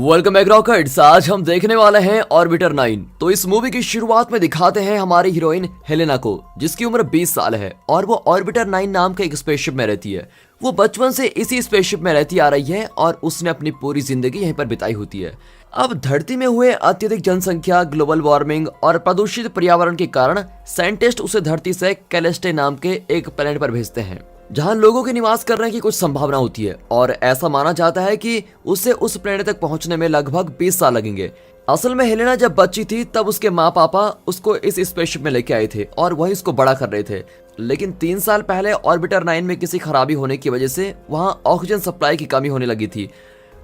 Welcome back rockets. आज हम देखने वाले हैं ऑर्बिटर 9। तो इस मूवी की शुरुआत में दिखाते हैं हमारी हीरोइन हेलेना को, जिसकी उम्र 20 साल है और वो ऑर्बिटर 9 नाम के एक स्पेसशिप में रहती है। वो बचपन से इसी स्पेसशिप में रहती आ रही है और उसने अपनी पूरी जिंदगी यहीं पर बिताई होती है। अब धरती में हुए अत्यधिक जनसंख्या, ग्लोबल वार्मिंग और प्रदूषित पर्यावरण के कारण साइंटिस्ट उसे धरती से कैलेस्टे नाम के एक प्लेनेट पर भेजते हैं, जहां लोगों के निवास करने की कुछ संभावना होती है और ऐसा माना जाता है कि उसे उस प्लेनेट तक पहुंचने में लगभग 20 साल लगेंगे। असल में हेलेना जब बच्ची थी तब उसके माँ पापा उसको इस स्पेसशिप में लेके आए थे और वही उसको बड़ा कर रहे थे। लेकिन 3 साल पहले ऑर्बिटर 9 में किसी खराबी होने की वजह से वहां ऑक्सीजन सप्लाई की कमी होने लगी थी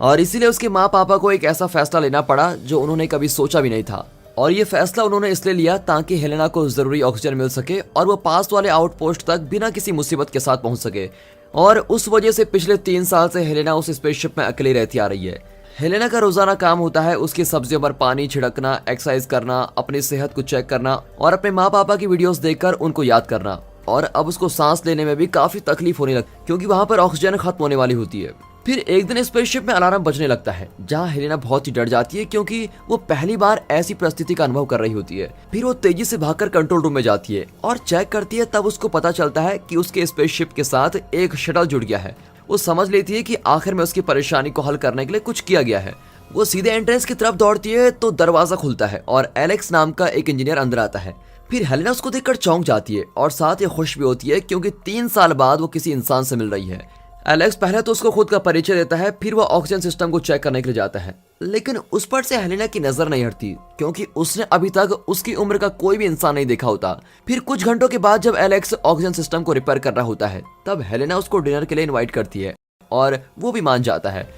और इसीलिए उसके माँ पापा को एक ऐसा फैसला लेना पड़ा जो उन्होंने कभी सोचा भी नहीं था। और ये फैसला उन्होंने इसलिए लिया ताकि हेलेना को जरूरी ऑक्सीजन मिल सके और वो पास वाले आउटपोस्ट तक बिना किसी मुसीबत के साथ पहुंच सके। और उस वजह से पिछले 3 साल से हेलेना उस स्पेसशिप में अकेली रहती आ रही है। हेलेना का रोजाना काम होता है उसकी सब्जियों पर पानी छिड़कना, एक्सरसाइज करना, अपनी सेहत को चेक करना और अपने माँ पापा की वीडियोस देखकर उनको याद करना। और अब उसको सांस लेने में भी काफी तकलीफ होने लगी क्योंकि वहां पर ऑक्सीजन खत्म होने वाली होती है। फिर एक दिन स्पेसशिप में अलार्म बजने लगता है, जहां हेलेना बहुत ही डर जाती है क्योंकि वो पहली बार ऐसी परिस्थिति का अनुभव कर रही होती है। फिर वो तेजी से भागकर कंट्रोल रूम में जाती है और चेक करती है। तब उसको पता चलता है कि उसके स्पेसशिप के साथ एक शटल जुड़ गया है। वो समझ लेती है कि आखिर में उसकी परेशानी को हल करने के लिए कुछ किया गया है। वो सीधे एंट्रेंस की तरफ दौड़ती है तो दरवाजा खुलता है और एलेक्स नाम का एक इंजीनियर अंदर आता है। फिर हेलेना उसको देखकर चौंक जाती है और साथ ही खुश भी होती है क्योंकि 3 साल बाद वो किसी इंसान से मिल रही है। एलेक्स पहले तो उसको खुद का परिचय देता है, फिर वो ऑक्सीजन सिस्टम को चेक करने के लिए जाता है। लेकिन उस पर से हेलेना की नजर नहीं हटती क्योंकि उसने अभी तक उसकी उम्र का कोई भी इंसान नहीं देखा होता। फिर कुछ घंटों के बाद जब एलेक्स ऑक्सीजन सिस्टम को रिपेयर कर रहा होता है तब हेलेना उसको डिनर के लिए इनवाइट करती है और वो भी मान जाता है।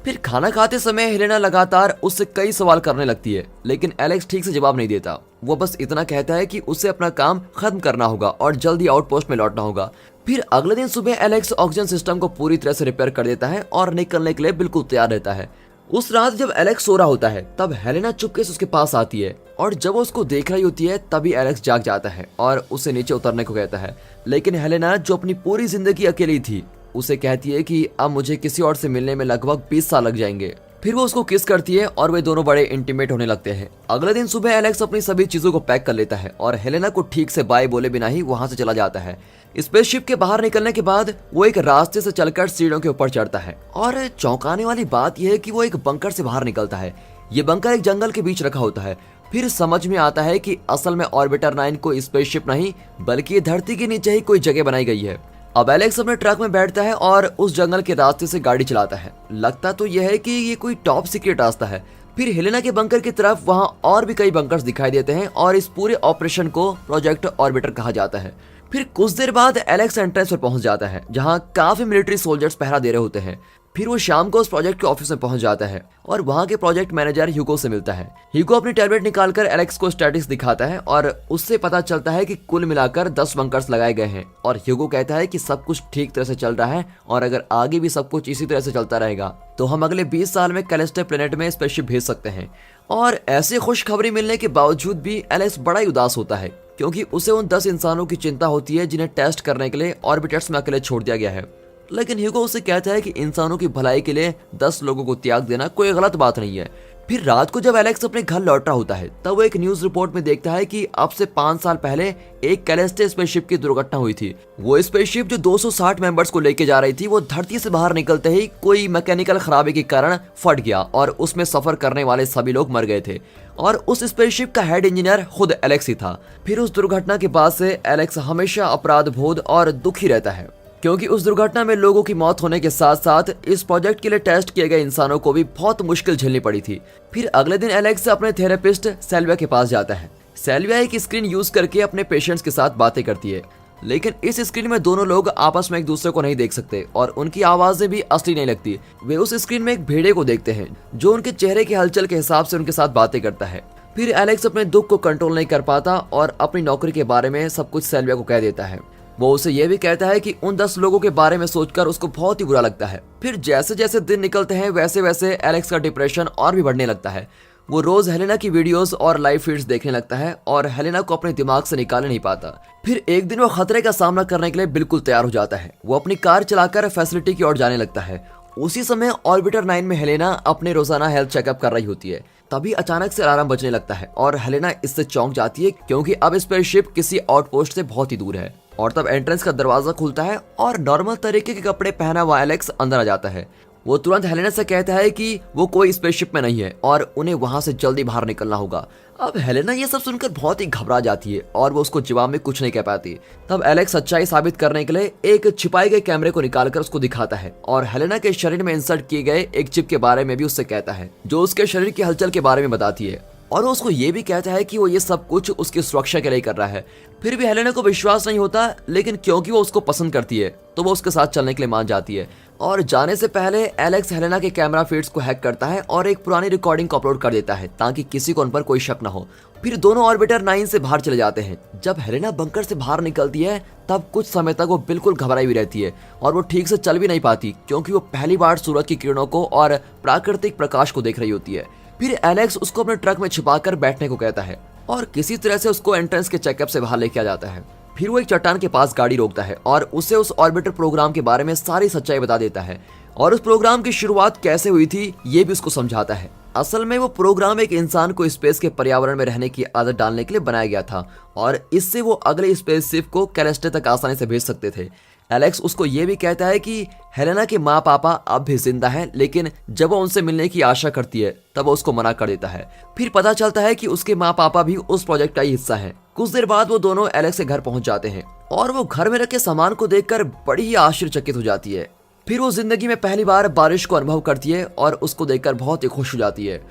फिर खाना खाते समय हेलेना लगातार उससे कई सवाल करने लगती है, लेकिन एलेक्स ठीक से जवाब नहीं देता। वो बस इतना कहता है कि उसे अपना काम खत्म करना होगा और जल्दी आउटपोस्ट में लौटना होगा। फिर अगले दिन सुबह एलेक्स ऑक्सीजन सिस्टम को पूरी तरह से रिपेयर कर देता है और निकलने के लिए बिल्कुल तैयार रहता है। उस रात जब एलेक्स सो रहा होता है तब हेलेना चुपके से उसके पास आती है और जब वो उसको देख रही होती है तभी एलेक्स जाग जाता है और उसे नीचे उतरने को कहता है। लेकिन हेलेना, जो अपनी पूरी जिंदगी अकेली थी, उसे कहती है कि अब मुझे किसी और से मिलने में लगभग 20 साल लग जाएंगे। फिर वो उसको किस करती है और वे दोनों बड़े इंटीमेट होने लगते हैं। अगले दिन सुबह एलेक्स अपनी सभी चीजों को पैक कर लेता है और हेलेना को ठीक से बाय बोले बिना ही वहां से चला जाता है। स्पेसशिप के बाहर निकलने के बाद वो एक रास्ते से चलकर सीढ़ियों के ऊपर चढ़ता है और चौंकाने वाली बात यह है कि वो एक बंकर से बाहर निकलता है। ये बंकर एक जंगल के बीच रखा होता है। फिर समझ में आता है कि असल में ऑर्बिटर 9 कोई स्पेसशिप नहीं बल्कि धरती के नीचे ही कोई जगह बनाई गई है। अब एलेक्स अपने ट्रक में बैठता है और उस जंगल के रास्ते से गाड़ी चलाता है। लगता तो यह है कि ये कोई टॉप सीक्रेट रास्ता है। फिर हेलेना के बंकर की तरफ वहां और भी कई बंकर्स दिखाई देते हैं और इस पूरे ऑपरेशन को प्रोजेक्ट ऑर्बिटर कहा जाता है। फिर कुछ देर बाद एलेक्स एंट्रेंस पर पहुंच जाता है जहां काफी मिलिट्री सोल्जर्स पहरा दे रहे होते हैं। फिर वो शाम को उस प्रोजेक्ट के ऑफिस में पहुंच जाता है और वहां के प्रोजेक्ट मैनेजर ह्यूगो से मिलता है। ह्यूगो अपनी टैबलेट निकालकर एलेक्स को स्टैटिस्टिक्स दिखाता है और उससे पता चलता है कि कुल मिलाकर 10 बंकर्स लगाए गए हैं। और ह्यूगो कहता है कि सब कुछ ठीक तरह से चल रहा है और अगर आगे भी सब कुछ इसी तरह से चलता रहेगा तो हम अगले 20 साल में कैलेस्टे प्लेनेट में स्पेसशिप भेज सकते हैं। और ऐसे खुशखबरी मिलने के बावजूद भी एलेक्स बड़ा ही उदास होता है क्योंकि उसे उन 10 इंसानों की चिंता होती है जिन्हें टेस्ट करने के लिए ऑर्बिटर्स में अकेले छोड़ दिया गया है। लेकिन ह्यूगो उसे कहता है कि इंसानों की भलाई के लिए 10 लोगों को त्याग देना कोई गलत बात नहीं है। फिर रात को जब एलेक्स अपने घर लौट रहा होता है तब वो एक न्यूज रिपोर्ट में देखता है कि अब से 5 साल पहले एक कैलेस्टे स्पेसशिप की दुर्घटना हुई थी। वो स्पेसशिप जो 260 मेंबर्स को लेके जा रही थी वो धरती से बाहर निकलते ही कोई मैकेनिकल खराबी के कारण फट गया और उसमें सफर करने वाले सभी लोग मर गए थे और उस स्पेसशिप का हेड इंजीनियर खुद एलेक्स ही था। फिर उस दुर्घटना के बाद से एलेक्स हमेशा अपराध बोध और दुखी रहता है क्योंकि उस दुर्घटना में लोगों की मौत होने के साथ साथ इस प्रोजेक्ट के लिए टेस्ट किए गए इंसानों को भी बहुत मुश्किल झेलनी पड़ी थी। फिर अगले दिन एलेक्स अपने थेरेपिस्ट सेल्विया के पास जाता है। सेल्विया एक स्क्रीन यूज करके अपने पेशेंट्स के साथ बातें करती है, लेकिन इस स्क्रीन में दोनों लोग आपस में एक दूसरे को नहीं देख सकते और उनकी आवाजें भी असली नहीं लगती। वे उस स्क्रीन में एक भेड़िए को देखते हैं जो उनके चेहरे की हलचल के हिसाब से उनके साथ बातें करता है। फिर एलेक्स अपने दुख को कंट्रोल नहीं कर पाता और अपनी नौकरी के बारे में सब कुछ सेल्विया को कह देता है। वो उसे यह भी कहता है कि उन 10 लोगों के बारे में सोचकर उसको बहुत ही बुरा लगता है। फिर जैसे जैसे दिन निकलते हैं वैसे वैसे एलेक्स का डिप्रेशन और भी बढ़ने लगता है। वो रोज हेलेना की वीडियोस और लाइव फीड्स देखने लगता है और हेलेना को अपने दिमाग से निकाल नहीं पाता। फिर एक दिन वो खतरे का सामना करने के लिए बिल्कुल तैयार हो जाता है। वो अपनी कार चलाकर फैसिलिटी की ओर जाने लगता है। उसी समय ऑर्बिटर 9 में हेलेना अपने रोजाना हेल्थ चेकअप कर रही होती है। तभी अचानक से अलार्म बजने लगता है और हेलेना इससे चौंक जाती है क्योंकि अब स्पेसशिप किसी आउटपोस्ट से बहुत ही दूर है। और तब एंट्रेंस का दरवाजा खुलता है और नॉर्मल तरीके के कपड़े पहना हुआ एलेक्स अंदर आ जाता है। वो तुरंत हेलेना से कहता है कि वो कोई स्पेसशिप में नहीं है और उन्हें वहां से जल्दी बाहर निकलना होगा। अब हेलेना ये सब सुनकर बहुत ही घबरा जाती है और वो उसको जवाब में कुछ नहीं कह पाती। तब एलेक्स सच्चाई साबित करने के लिए एक छिपाए गए कैमरे को निकालकर उसको दिखाता है और हेलेना के शरीर में इंसर्ट किए गए एक चिप के बारे में भी उससे कहता है, जो उसके शरीर की हलचल के बारे में बताती है। और वो उसको ये भी कहता है कि वो ये सब कुछ उसकी सुरक्षा के लिए कर रहा है। फिर भी हेलेना को विश्वास नहीं होता, लेकिन क्योंकि वो उसको पसंद करती है तो वो उसके साथ चलने के लिए मान जाती है। और जाने से पहले एलेक्स हेलेना के कैमरा फीड्स को हैक करता है और एक पुरानी रिकॉर्डिंग को अपलोड कर देता है ताकि किसी को उन पर कोई शक न हो। फिर दोनों ऑर्बिटर 9 से बाहर चले जाते हैं। जब हेलेना बंकर से बाहर निकलती है तब कुछ समय तक वो बिल्कुल घबराई हुई रहती है और वो ठीक से चल भी नहीं पाती क्योंकि वो पहली बार सूरज की किरणों को और प्राकृतिक प्रकाश को देख रही होती है। फिर एलेक्स उसको अपने ट्रक में छिपाकर बैठने को कहता है और किसी तरह से उसको एंट्रेंस के चेकअप से बाहर लेके आ जाता है। फिर वो एक चट्टान के पास गाड़ी रोकता है और उसे उस ऑर्बिटर प्रोग्राम के बारे में सारी सच्चाई बता देता है और उस प्रोग्राम की शुरुआत कैसे हुई थी ये भी उसको समझाता है। असल में वो प्रोग्राम एक इंसान को स्पेस के पर्यावरण में रहने की आदत डालने के लिए बनाया गया था और इससे वो अगले स्पेसशिप को कैलेस्टे तक आसानी से भेज सकते थे। एलेक्स उसको ये भी कहता है कि हेलेना के माँ पापा अब भी जिंदा हैं, लेकिन जब वो उनसे मिलने की आशा करती है तब वो उसको मना कर देता है। फिर पता चलता है कि उसके माँ पापा भी उस प्रोजेक्ट का ही हिस्सा हैं। कुछ देर बाद वो दोनों एलेक्स के घर पहुंच जाते हैं और वो घर में रखे सामान को देखकर बड़ी ही आश्चर्यचकित हो जाती है। फिर वो जिंदगी में पहली बार बारिश को अनुभव करती है और उसको देखकर बहुत ही खुश हो जाती है।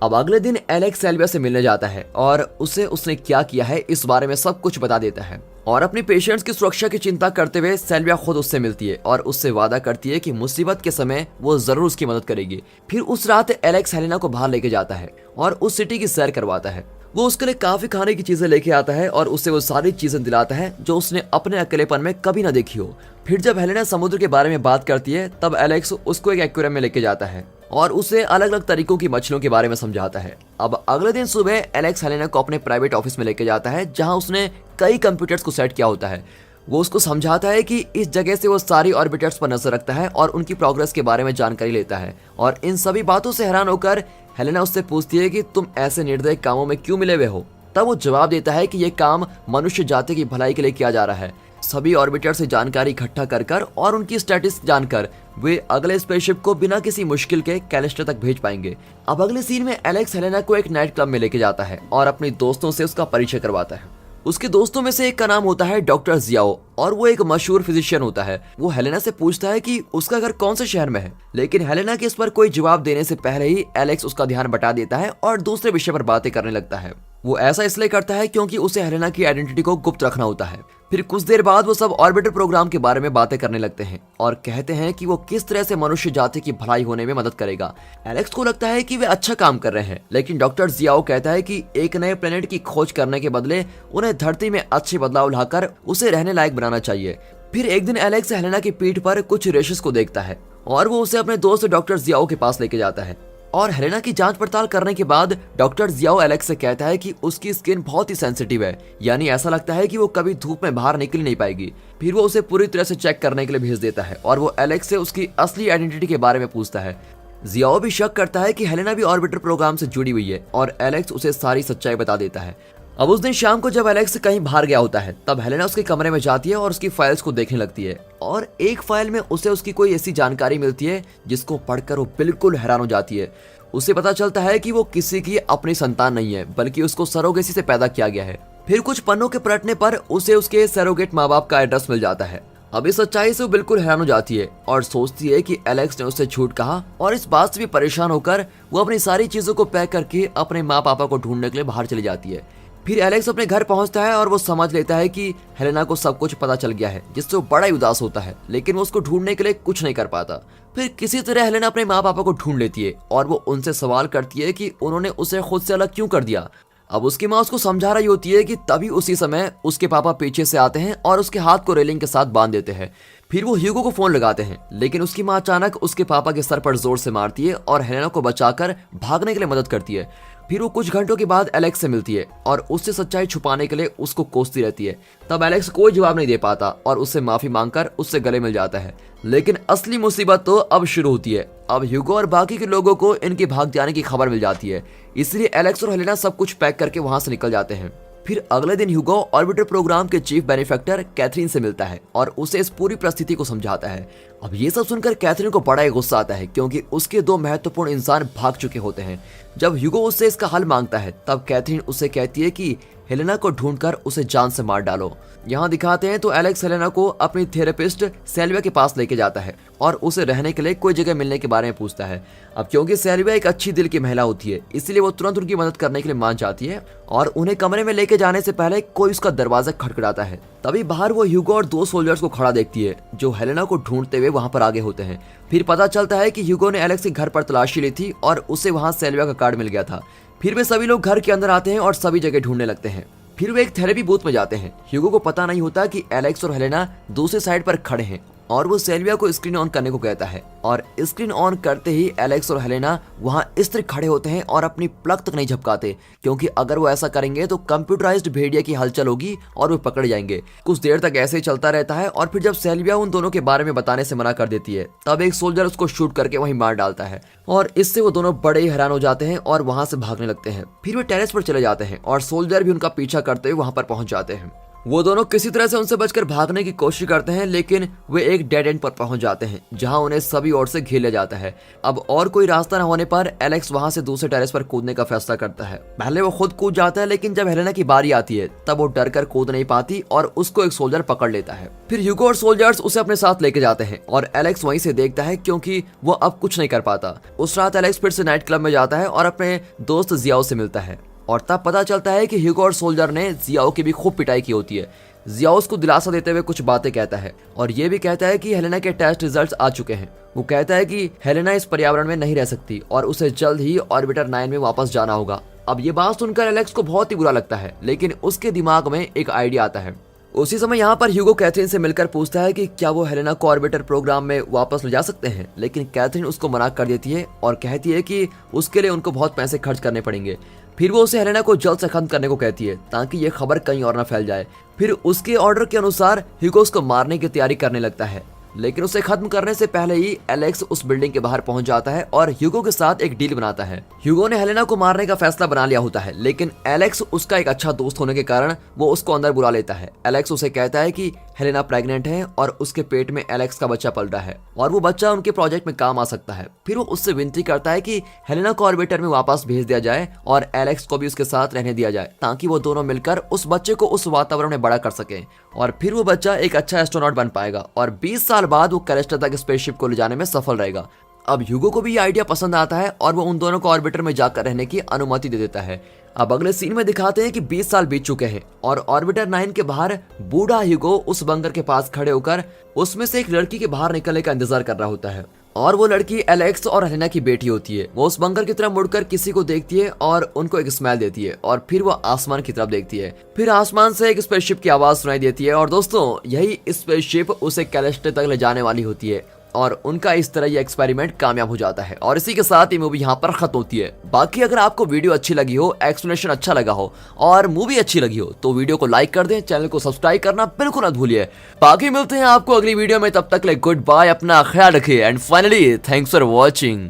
अब अगले दिन एलेक्स सेल्विया से मिलने जाता है और उसने क्या किया है इस बारे में सब कुछ बता देता है और अपनी पेशेंट्स की सुरक्षा की चिंता करते हुए सेल्विया खुद उससे मिलती है और उससे वादा करती है कि मुसीबत के समय वो जरूर उसकी मदद करेगी। फिर उस रात एलेक्स हेलेना को बाहर लेके जाता है और उस सिटी की सैर करवाता है। वो उसके लिए काफी खाने की चीजें लेके आता है और उससे वो सारी चीजें दिलाता है जो उसने अपने अकेलेपन में कभी ना देखी हो। फिर जब हेलेना समुद्र के बारे में बात करती है तब एलेक्स उसको एक एक्वेरियम में लेके जाता है और उसे अलग अलग तरीकों की मछलियों के बारे में समझाता है। अब अगले दिन सुबह एलेक्स हेलेना को अपने प्राइवेट ऑफिस में लेके जाता है जहां उसने कई कंप्यूटर्स को सेट किया होता है। वो उसको समझाता है कि इस जगह से वो सारी ऑर्बिटर्स पर नजर रखता है और उनकी प्रोग्रेस के बारे में जानकारी लेता है। और इन सभी बातों से हैरान होकर हेलेना उससे पूछती है कि तुम ऐसे निर्दयी कामों में क्यों मिले हुए हो। तब वो जवाब देता है कि ये काम मनुष्य जाति की भलाई के लिए किया जा रहा है। सभी ऑर्बिटर से जानकारी इकट्ठा कर और उनकी स्टेटस जानकर वे अगले स्पेसशिप को बिना किसी मुश्किल के कैलिस्टर तक भेज पाएंगे। अब अगले सीन में एलेक्स हेलेना को एक नाइट क्लब में लेके जाता है और अपने दोस्तों से उसका परिचय करवाता है। उसके दोस्तों में से एक का नाम होता है डॉक्टर जियाओ और वो एक मशहूर फिजिशियन होता है। वो हेलेना से पूछता है कि उसका घर कौन से शहर में है, लेकिन हेलेना के इस पर कोई जवाब देने से पहले ही एलेक्स उसका ध्यान बटा देता है और दूसरे विषय पर बातें करने लगता है। वो ऐसा इसलिए करता है क्योंकि उसे हेलेना की आइडेंटिटी को गुप्त रखना होता है। फिर कुछ देर बाद वो सब ऑर्बिटर प्रोग्राम के बारे में बातें करने लगते हैं और कहते हैं कि वो किस तरह से मनुष्य जाति की भलाई होने में मदद करेगा। एलेक्स को लगता है कि वे अच्छा काम कर रहे हैं, लेकिन डॉक्टर जियाओ कहता है कि एक नए प्लेनेट की खोज करने के बदले उन्हें धरती में अच्छे बदलाव लाकर उसे रहने लायक बनाना चाहिए। फिर एक दिन एलेक्स हेलेना की पीठ पर कुछ रेशेस को देखता है और वो उसे अपने दोस्त डॉक्टर जियाओ के पास लेके जाता है। और हेलेना की जांच पड़ताल करने के बाद डॉक्टर जियाओ एलेक्स से कहता है कि उसकी स्किन बहुत ही सेंसिटिव है, यानी ऐसा लगता है कि वो कभी धूप में बाहर निकल नहीं पाएगी। फिर वो उसे पूरी तरह से चेक करने के लिए भेज देता है और वो एलेक्स से उसकी असली आइडेंटिटी के बारे में पूछता है। जियाओ भी शक करता है कि हेलेना भी ऑर्बिटर प्रोग्राम से जुड़ी हुई है और एलेक्स उसे सारी सच्चाई बता देता है। अब उस दिन शाम को जब एलेक्स कहीं बाहर गया होता है तब हेलेना उसके कमरे में जाती है और उसकी फाइल्स को देखने लगती है और एक फाइल में उसे उसकी कोई ऐसी जानकारी मिलती है जिसको पढ़कर वो बिल्कुल हैरान हो जाती है। उसे पता चलता है कि वो किसी की अपनी संतान नहीं है, बल्कि उसको सरोगेसी से पैदा किया गया है। फिर कुछ पन्नों के पलटने पर उसे उसके सरोगेट माँ बाप का एड्रेस मिल जाता है। अब इस सच्चाई से वो बिल्कुल हैरान हो जाती है और सोचती है कि एलेक्स ने उससे झूठ कहा और इस बात से भी परेशान होकर वो अपनी सारी चीजों को पैक करके अपने माँ पापा को ढूंढने के लिए बाहर चली जाती है। फिर एलेक्स अपने घर पहुंचता है और वो समझ लेता है कि हेलेना को सब कुछ पता चल गया है, जिससे वो बड़ा ही उदास होता है, लेकिन वो उसको ढूंढने के लिए कुछ नहीं कर पाता। फिर किसी तरह हेलेना अपने माँ पापा को ढूंढ लेती है और वो उनसे सवाल करती है कि उन्होंने उसे खुद से अलग क्यों कर दिया। अब उसकी माँ उसको समझा रही होती है कि तभी उसी समय उसके पापा पीछे से आते हैं और उसके हाथ को रेलिंग के साथ बांध देते हैं। फिर वो ह्यूगो को फोन लगाते हैं, लेकिन उसकी माँ अचानक उसके पापा के सर पर जोर से मारती है और हेलेना को बचाकर भागने के लिए मदद करती है। फिर वो कुछ घंटों के बाद एलेक्स से मिलती है और उससे सच्चाई छुपाने के लिए उसको कोसती रहती है। तब एलेक्स कोई जवाब नहीं दे पाता और उससे माफी मांगकर उससे गले मिल जाता है। लेकिन असली मुसीबत तो अब शुरू होती है। अब ह्यूगो और बाकी के लोगों को इनके भाग जाने की खबर मिल जाती है, इसलिए एलेक्स और हेलेना सब कुछ पैक करके वहां से निकल जाते हैं। फिर अगले दिन ह्यूगो ऑर्बिटर प्रोग्राम के चीफ बेनिफैक्टर कैथरीन से मिलता है और उसे इस पूरी परिस्थिति को समझाता है। अब ये सब सुनकर कैथरीन को बड़ा ही गुस्सा आता है क्योंकि उसके दो महत्वपूर्ण इंसान भाग चुके होते हैं। जब ह्यूगो उससे इसका हल मांगता है तब कैथरीन उससे कहती है कि हेलेना को ढूंढकर उसे जान से मार डालो। यहाँ दिखाते हैं तो एलेक्स हेलेना को अपनी थेरेपिस्ट सेल्विया के पास लेके जाता है और उसे रहने के लिए कोई जगह मिलने के बारे में पूछता है। अब क्योंकि सेल्विया एक अच्छी दिल की महिला होती है, इसलिए वो तुरंत उनकी मदद करने के लिए मान जाती है और उन्हें कमरे में लेके जाने से पहले कोई उसका दरवाजा खटखटाता है। तभी बाहर वो ह्यूगो और दो सोल्जर्स को खड़ा देखती है जो हेलेना को ढूंढते हुए वहां पर आगे होते हैं। फिर पता चलता है कि ह्यूगो ने एलेक्स के घर पर तलाशी ली थी और उसे वहां सेल्विया का कार्ड मिल गया था। फिर वे सभी लोग घर के अंदर आते हैं और सभी जगह ढूंढने लगते हैं। फिर वे एक थेरेपी बूथ में जाते हैं। ह्यूगो को पता नहीं होता कि एलेक्स और हेलेना दूसरी साइड पर खड़े हैं और वो सेल्विया को स्क्रीन ऑन करने को कहता है और स्क्रीन ऑन करते ही एलेक्स और हेलेना वहां इस तरह खड़े होते हैं और अपनी प्लक तक नहीं झपकाते, क्योंकि अगर वो ऐसा करेंगे तो कंप्यूटराइज्ड भेड़िया की हलचल होगी और वो पकड़ जाएंगे। कुछ देर तक ऐसे ही चलता रहता है और फिर जब सेल्विया उन दोनों के बारे में बताने से मना कर देती है तब एक सोल्जर उसको शूट करके वहीं मार डालता है और इससे वो दोनों बड़े ही हैरान हो जाते हैं और वहां से भागने लगते हैं। फिर वे टेरेस पर चले जाते हैं और सोल्जर भी उनका पीछा करते हुए वहां पर पहुंच जाते हैं। वो दोनों किसी तरह से उनसे बचकर भागने की कोशिश करते हैं, लेकिन वे एक डेड एंड पर पहुंच जाते हैं जहां उन्हें सभी ओर से घेर लिया जाता है। अब और कोई रास्ता न होने पर एलेक्स वहां से दूसरे टेरेस पर कूदने का फैसला करता है। पहले वो खुद कूद जाता है, लेकिन जब हेलेना की बारी आती है तब वो डर कर कूद नहीं पाती और उसको एक सोल्जर पकड़ लेता है। फिर ह्यूगो और सोल्जर्स उसे अपने साथ लेके जाते हैं और एलेक्स वहीं से देखता है क्योंकि वो अब कुछ नहीं कर पाता। उस रात एलेक्स फिर से नाइट क्लब में जाता है और अपने दोस्त जियाओ से मिलता है और तब पता चलता है कि ह्यूगो और सोल्जर ने जियाओ की भी खूब पिटाई की होती है। जियाओ उसको दिलासा देते हुए कुछ बातें कहता है और ये भी कहता है कि हेलेना के टेस्ट रिजल्ट्स आ चुके हैं। वो कहता है कि हेलेना इस पर्यावरण में नहीं रह सकती और उसे जल्द ही ऑर्बिटर 9 में वापस जाना होगा। अब ये बात सुनकर एलेक्स को बहुत ही बुरा लगता है, लेकिन उसके दिमाग में एक आइडिया आता है। उसी समय यहाँ पर ह्यूगो कैथरीन से मिलकर पूछता है कि क्या वो हेलेना को ऑर्बिटर प्रोग्राम में वापस ले जा सकते हैं, लेकिन कैथरीन उसको मना कर देती है और कहती है कि उसके लिए उनको बहुत पैसे खर्च करने पड़ेंगे। फिर वो उसे हेलेना को जल्द से खत्म करने को कहती है ताकि ये खबर कहीं और न फैल जाए। फिर उसके ऑर्डर के अनुसार ह्यूगो उसको मारने की तैयारी करने लगता है, लेकिन उसे खत्म करने से पहले ही एलेक्स उस बिल्डिंग के बाहर पहुंच जाता है और ह्यूगो के साथ एक डील बनाता है। ह्यूगो ने हेलेना को मारने का फैसला बना लिया होता है, लेकिन एलेक्स उसका एक अच्छा दोस्त होने के कारण वो उसको अंदर बुला लेता है। एलेक्स उसे कहता है कि हेलेना प्रेग्नेंट है और उसके पेट में एलेक्स का बच्चा पल रहा है और वो बच्चा उनके प्रोजेक्ट में काम आ सकता है। फिर वो उससे विनती करता है कि हेलेना को ऑर्बिटर में वापस भेज दिया जाए और एलेक्स को भी उसके साथ रहने दिया जाए ताकि वो दोनों मिलकर उस बच्चे को उस वातावरण में बड़ा कर सके और फिर वो बच्चा एक अच्छा एस्ट्रोनॉट बन पाएगा और 20 साल बाद वो कैलेस्टर तक स्पेसशिप को ले जाने में सफल रहेगा। अब ह्यूगो को भी ये आइडिया पसंद आता है और वो उन दोनों को ऑर्बिटर में जाकर रहने की अनुमति दे देता है। अब अगले सीन में दिखाते हैं कि 20 साल बीत चुके हैं और ऑर्बिटर 9 के बाहर बूढ़ा ह्यूगो उस बंकर के पास खड़े होकर उसमें से एक लड़की के बाहर निकलने का इंतजार कर रहा होता है और वो लड़की एलेक्स और हेलेना की बेटी होती है। वो उस बंकर की तरफ मुड़कर किसी को देखती है और उनको एक स्माइल देती है और फिर वो आसमान की तरफ देखती है। फिर आसमान से एक स्पेसशिप की आवाज सुनाई देती है और दोस्तों यही स्पेसशिप उसे कैलेस्टर तक ले जाने वाली होती है और उनका इस तरह ये एक्सपेरिमेंट कामयाब हो जाता है और इसी के साथ ये मूवी यहाँ पर खत्म होती है। बाकी अगर आपको वीडियो अच्छी लगी हो, एक्सप्लेनेशन अच्छा लगा हो और मूवी अच्छी लगी हो तो वीडियो को लाइक कर दें, चैनल को सब्सक्राइब करना बिल्कुल मत भूलिए। बाकी मिलते हैं आपको अगली वीडियो में, तब तक ले गुड बाय, अपना ख्याल रखिए and finally thanks for watching.